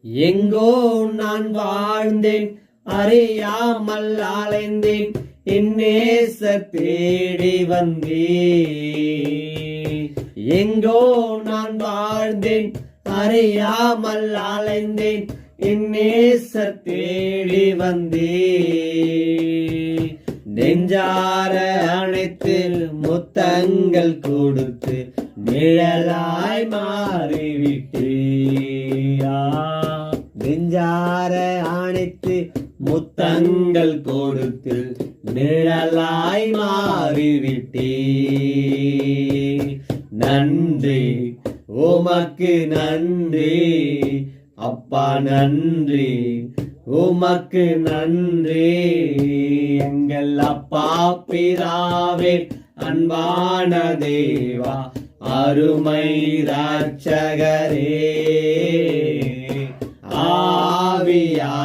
எங்கோ நான் வாழ்ந்தேன், அறியாமல் அலைந்தேன், என் நேசர் தேடி வந்தேன். எங்கோ நான் வாழ்ந்தேன், அறியாமல் அலைந்தேன், என் நேசர் தேடி வந்தேன். நெஞ்சார அணைத்து முத்தங்கள் கொடுத்து நிழலாய் மாறிவிட்டேயா. நெஞ்சார அணைத்து முத்தங்கள் கொடுத்து நிழலாய் மாறிவிட்டே. நன்றி உமக்கு நன்றி அப்பா, நன்றி உமக்கு நன்றி. எங்கள் அப்பா பிதாவே, அன்பான தேவா, அருமை இரட்சகரே, ஆவியானவரே,